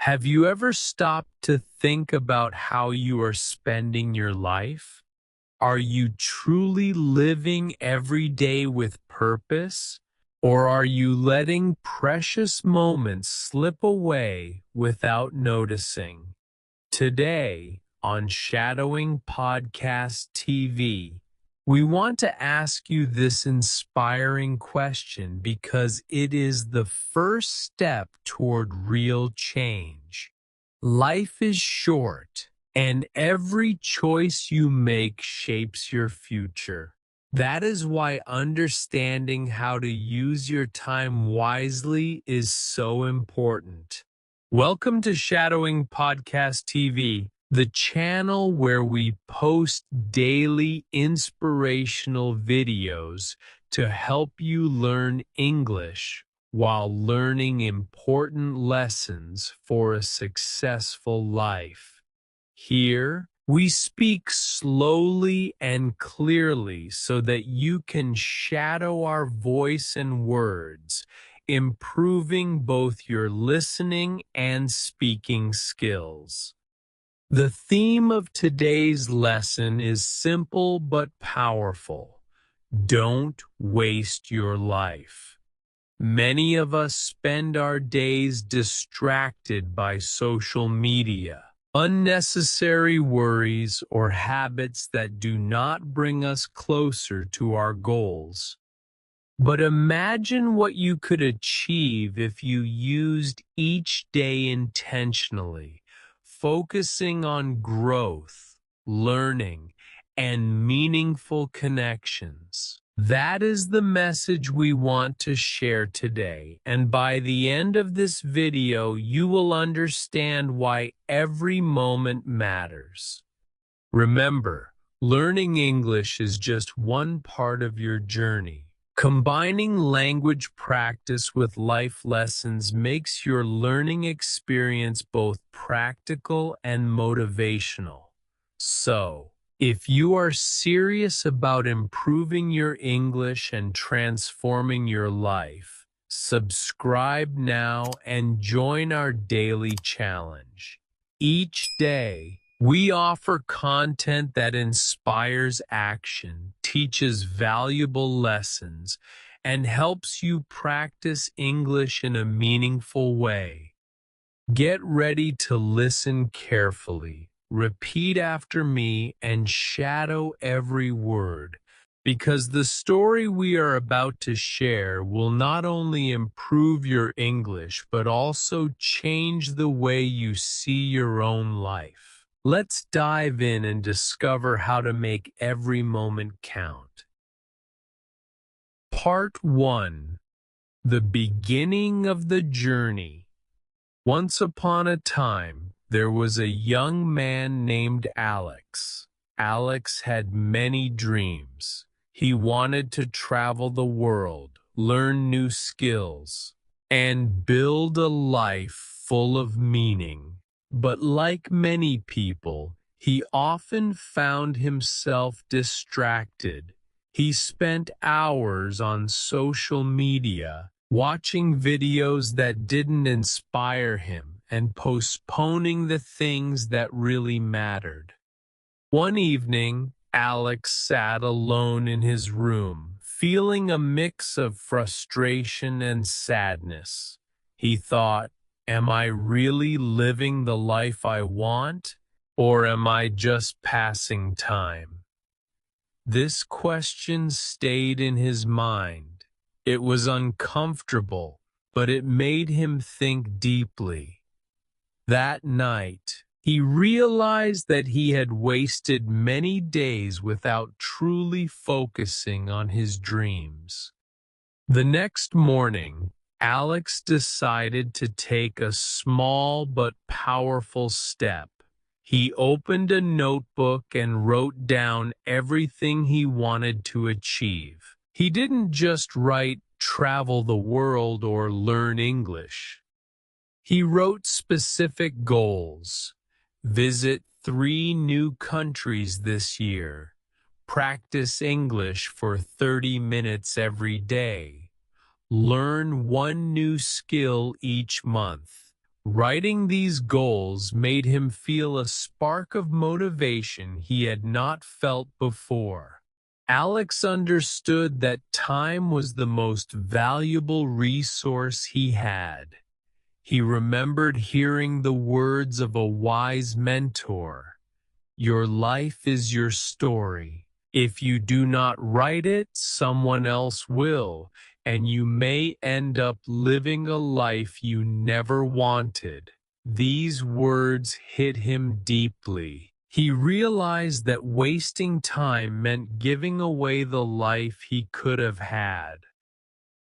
Have you ever stopped to think about how you are spending your life? Are you truly living every day with purpose? Or are you letting precious moments slip away without noticing? Today, on Shadowing Podcast TV, we want to ask you this inspiring question because it is the first step toward real change. Life is short, and every choice you make shapes your future. That is why understanding how to use your time wisely is so important. Welcome to Shadowing Podcast TV, the channel where we post daily inspirational videos to help you learn English while learning important lessons for a successful life. Here, we speak slowly and clearly so that you can shadow our voice and words, improving both your listening and speaking skills. The theme of today's lesson is simple but powerful. Don't waste your life. Many of us spend our days distracted by social media, unnecessary worries, or habits that do not bring us closer to our goals. But imagine what you could achieve if you used each day intentionally, focusing on growth, learning, and meaningful connections. That is the message we want to share today, and by the end of this video, you will understand why every moment matters. Remember, learning English is just one part of your journey. Combining language practice with life lessons makes your learning experience both practical and motivational. So, if you are serious about improving your English and transforming your life, subscribe now and join our daily challenge. Each day, we offer content that inspires action, teaches valuable lessons, and helps you practice English in a meaningful way. Get ready to listen carefully. Repeat after me and shadow every word, because the story we are about to share will not only improve your English but also change the way you see your own life. Let's dive in and discover how to make every moment count. Part 1. The beginning of the journey. Once upon a time, there was a young man named Alex. Alex had many dreams. He wanted to travel the world, learn new skills, and build a life full of meaning. But like many people, he often found himself distracted. He spent hours on social media, watching videos that didn't inspire him, and postponing the things that really mattered. One evening, Alex sat alone in his room, feeling a mix of frustration and sadness. He thought, am I really living the life I want, or am I just passing time? This question stayed in his mind. It was uncomfortable, but it made him think deeply. That night, he realized that he had wasted many days without truly focusing on his dreams. The next morning, Alex decided to take a small but powerful step. He opened a notebook and wrote down everything he wanted to achieve. He didn't just write, travel the world or learn English. He wrote specific goals. Visit 3 new countries this year. Practice English for 30 minutes every day. Learn 1 new skill each month. Writing these goals made him feel a spark of motivation he had not felt before. Alex understood that time was the most valuable resource he had. He remembered hearing the words of a wise mentor: "Your life is your story. If you do not write it, someone else will, and you may end up living a life you never wanted." These words hit him deeply. He realized that wasting time meant giving away the life he could have had.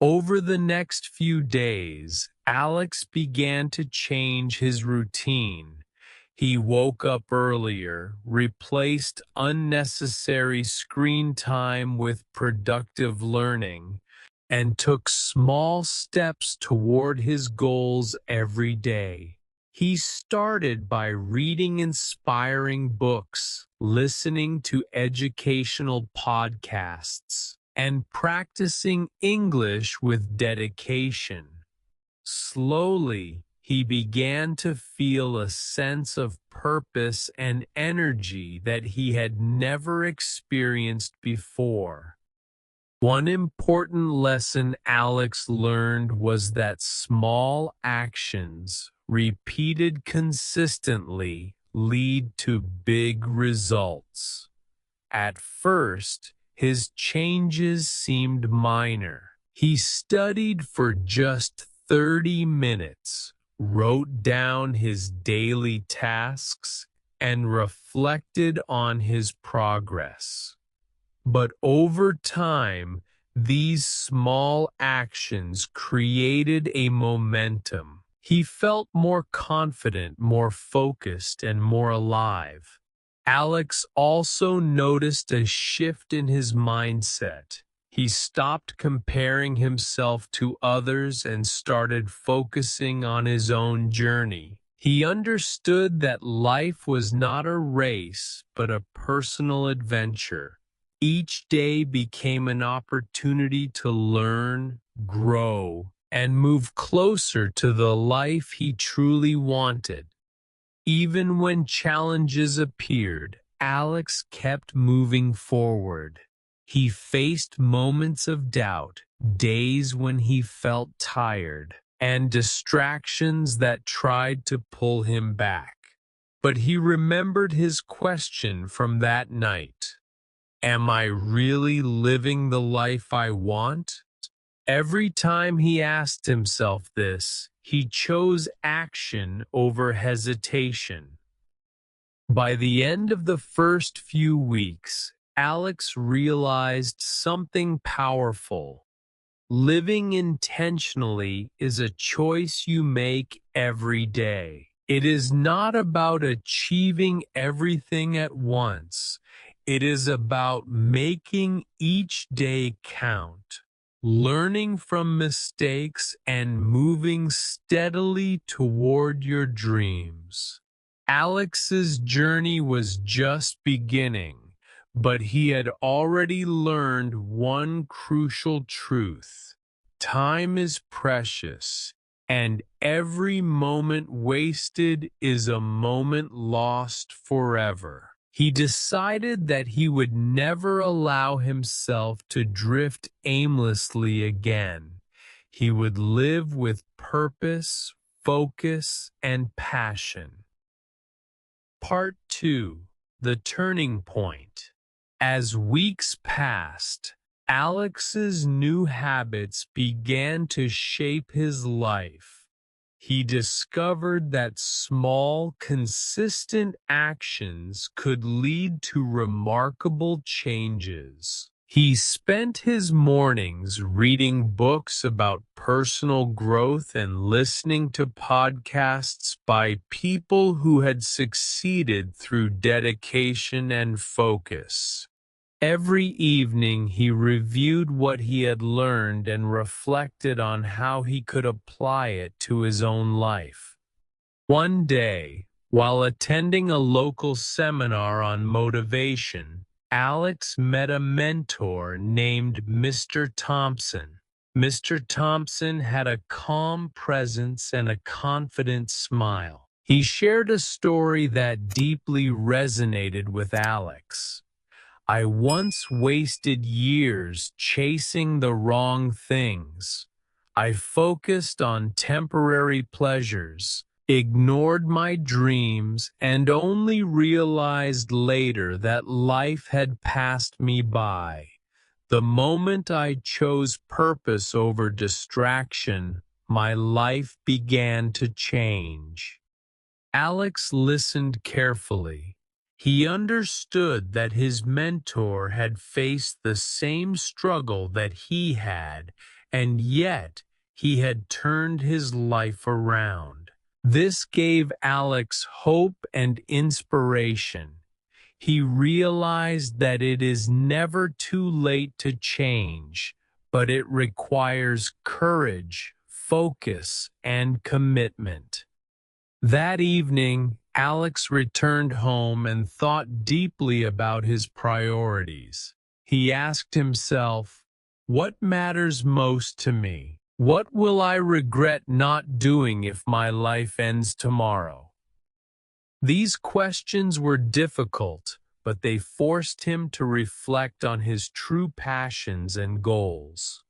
Over the next few days, Alex began to change his routine. He woke up earlier, replaced unnecessary screen time with productive learning, and took small steps toward his goals every day. He started by reading inspiring books, listening to educational podcasts, and practicing English with dedication. Slowly, he began to feel a sense of purpose and energy that he had never experienced before. One important lesson Alex learned was that small actions, repeated consistently, lead to big results. At first, his changes seemed minor. He studied for just 30 minutes, wrote down his daily tasks, and reflected on his progress. But over time, these small actions created a momentum. He felt more confident, more focused, and more alive. Alex also noticed a shift in his mindset. He stopped comparing himself to others and started focusing on his own journey. He understood that life was not a race, but a personal adventure. Each day became an opportunity to learn, grow, and move closer to the life he truly wanted. Even when challenges appeared, Alex kept moving forward. He faced moments of doubt, days when he felt tired, and distractions that tried to pull him back. But he remembered his question from that night: "Am I really living the life I want?" Every time he asked himself this, he chose action over hesitation. By the end of the first few weeks, Alex realized something powerful. Living intentionally is a choice you make every day. It is not about achieving everything at once. It is about making each day count, learning from mistakes, and moving steadily toward your dreams. Alex's journey was just beginning, but he had already learned one crucial truth: time is precious, and every moment wasted is a moment lost forever. He decided that he would never allow himself to drift aimlessly again. He would live with purpose, focus, and passion. Part 2. The Turning Point. As weeks passed, Alex's new habits began to shape his life. He discovered that small, consistent actions could lead to remarkable changes. He spent his mornings reading books about personal growth and listening to podcasts by people who had succeeded through dedication and focus. Every evening he reviewed what he had learned and reflected on how he could apply it to his own life. One day, while attending a local seminar on motivation, Alex met a mentor named Mr. Thompson. Mr. Thompson had a calm presence and a confident smile. He shared a story that deeply resonated with Alex. I once wasted years chasing the wrong things. I focused on temporary pleasures, ignored my dreams, and only realized later that life had passed me by. The moment I chose purpose over distraction, my life began to change. Alex listened carefully. He understood that his mentor had faced the same struggle that he had, and yet he had turned his life around. This gave Alex hope and inspiration. He realized that it is never too late to change, but it requires courage, focus, and commitment. That evening, Alex returned home and thought deeply about his priorities. He asked himself, "What matters most to me? What will I regret not doing if my life ends tomorrow?" These questions were difficult, but they forced him to reflect on his true passions and goals.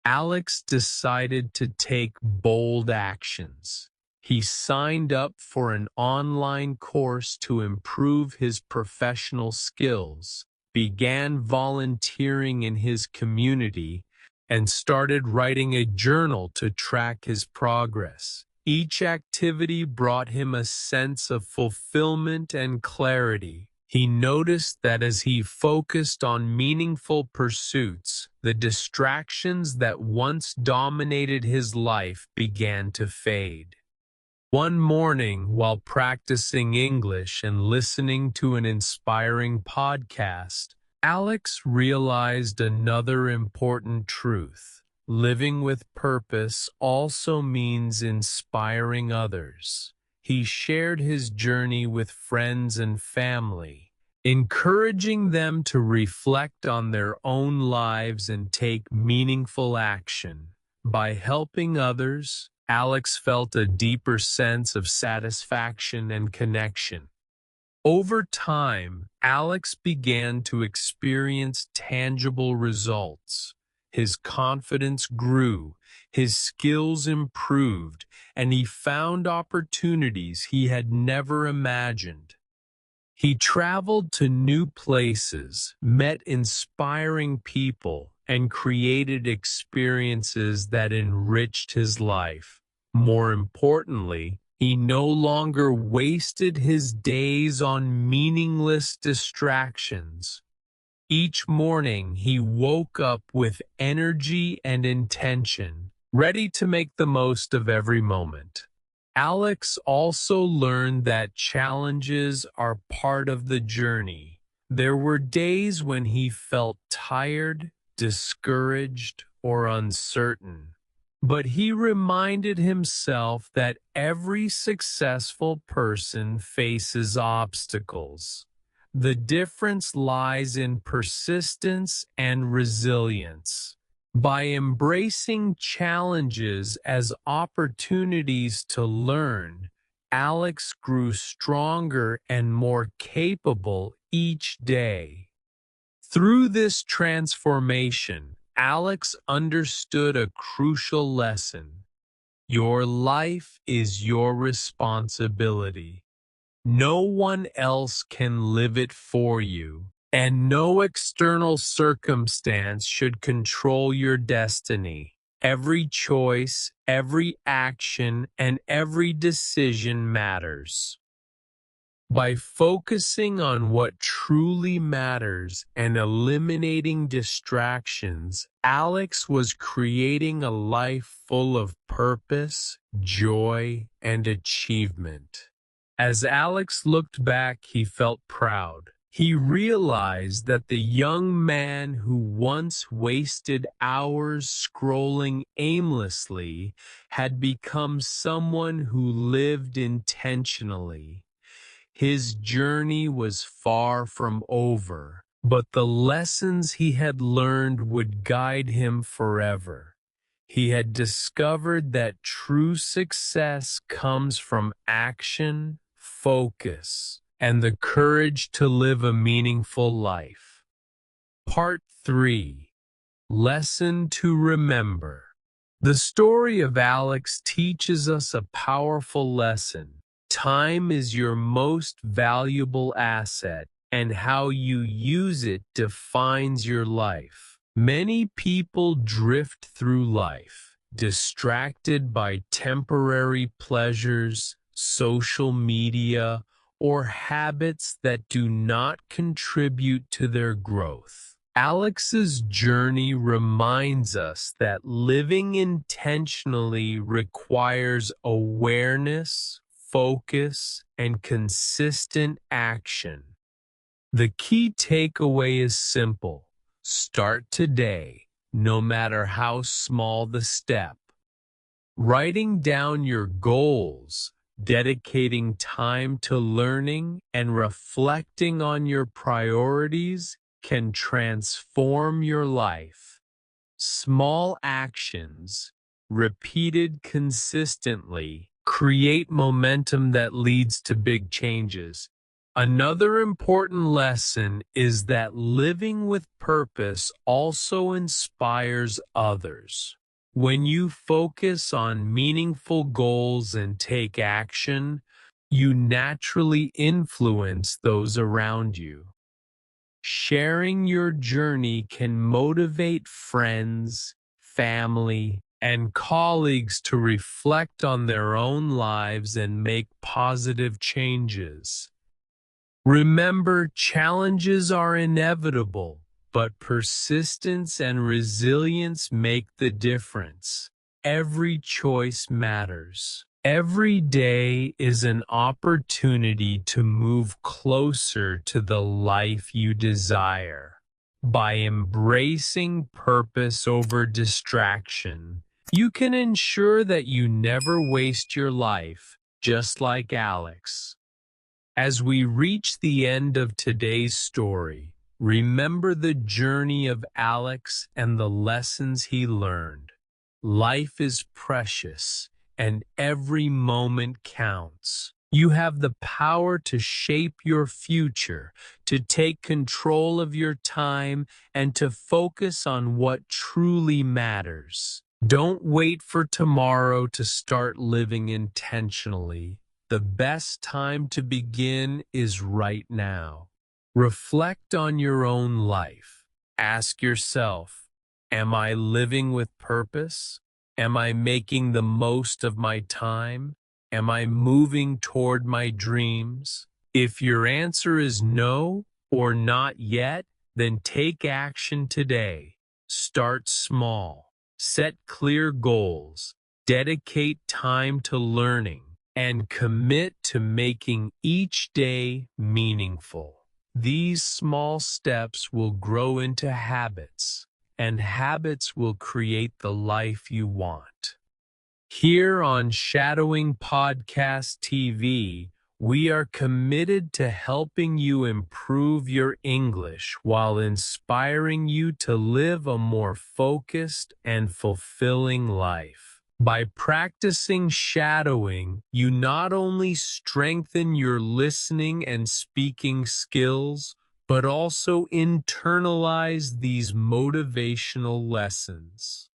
Alex decided to take bold actions. He signed up for an online course to improve his professional skills, began volunteering in his community, and started writing a journal to track his progress. Each activity brought him a sense of fulfillment and clarity. He noticed that as he focused on meaningful pursuits, the distractions that once dominated his life began to fade. One morning, while practicing English and listening to an inspiring podcast, Alex realized another important truth. Living with purpose also means inspiring others. He shared his journey with friends and family, encouraging them to reflect on their own lives and take meaningful action. By helping others, Alex felt a deeper sense of satisfaction and connection. Over time, Alex began to experience tangible results. His confidence grew, his skills improved, and he found opportunities he had never imagined. He traveled to new places, met inspiring people, and created experiences that enriched his life. More importantly, he no longer wasted his days on meaningless distractions. Each morning he woke up with energy and intention, ready to make the most of every moment. Alex also learned that challenges are part of the journey. There were days when he felt tired, discouraged, or uncertain. But he reminded himself that every successful person faces obstacles. The difference lies in persistence and resilience. By embracing challenges as opportunities to learn, Alex grew stronger and more capable each day. Through this transformation, Alex understood a crucial lesson. Your life is your responsibility. No one else can live it for you, and no external circumstance should control your destiny. Every choice, every action, and every decision matters. By focusing on what truly matters and eliminating distractions, Alex was creating a life full of purpose, joy, and achievement. As Alex looked back, he felt proud. He realized that the young man who once wasted hours scrolling aimlessly had become someone who lived intentionally. His journey was far from over, but the lessons he had learned would guide him forever. He had discovered that true success comes from action, focus, and the courage to live a meaningful life. Part 3. Lesson to Remember. The story of Alex teaches us a powerful lesson. Time is your most valuable asset, and how you use it defines your life. Many people drift through life, distracted by temporary pleasures, social media, or habits that do not contribute to their growth. Alex's journey reminds us that living intentionally requires awareness, focus, and consistent action. The key takeaway is simple. Start today, no matter how small the step. Writing down your goals, dedicating time to learning, and reflecting on your priorities can transform your life. Small actions, repeated consistently, create momentum that leads to big changes. Another important lesson is that living with purpose also inspires others. When you focus on meaningful goals and take action, you naturally influence those around you. Sharing your journey can motivate friends, family, and colleagues to reflect on their own lives and make positive changes. Remember, challenges are inevitable, but persistence and resilience make the difference. Every choice matters. Every day is an opportunity to move closer to the life you desire. By embracing purpose over distraction, you can ensure that you never waste your life, just like Alex. As we reach the end of today's story, remember the journey of Alex and the lessons he learned. Life is precious, and every moment counts. You have the power to shape your future, to take control of your time, and to focus on what truly matters. Don't wait for tomorrow to start living intentionally. The best time to begin is right now. Reflect on your own life. Ask yourself, am I living with purpose? Am I making the most of my time? Am I moving toward my dreams? If your answer is no or not yet, then take action today. Start small. Set clear goals. Dedicate time to learning, and commit to making each day meaningful. These small steps will grow into habits, and habits will create the life you want. Here on Shadowing Podcast TV, we are committed to helping you improve your English while inspiring you to live a more focused and fulfilling life. By practicing shadowing, you not only strengthen your listening and speaking skills, but also internalize these motivational lessons.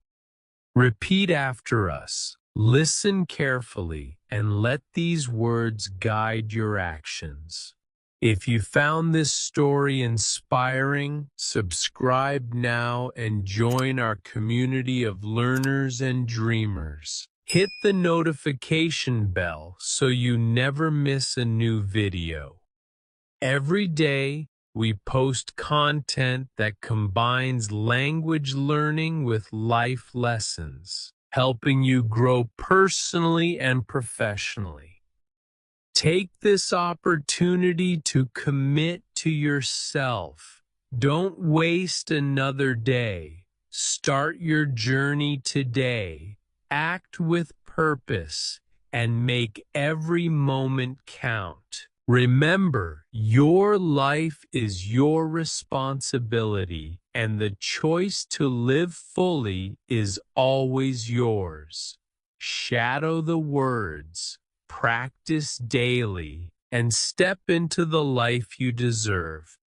Repeat after us. Listen carefully and let these words guide your actions. If you found this story inspiring, subscribe now and join our community of learners and dreamers. Hit the notification bell so you never miss a new video. Every day, we post content that combines language learning with life lessons, helping you grow personally and professionally. Take this opportunity to commit to yourself. Don't waste another day. Start your journey today. Act with purpose and make every moment count. Remember, your life is your responsibility, and the choice to live fully is always yours. Shadow the words, practice daily, and step into the life you deserve.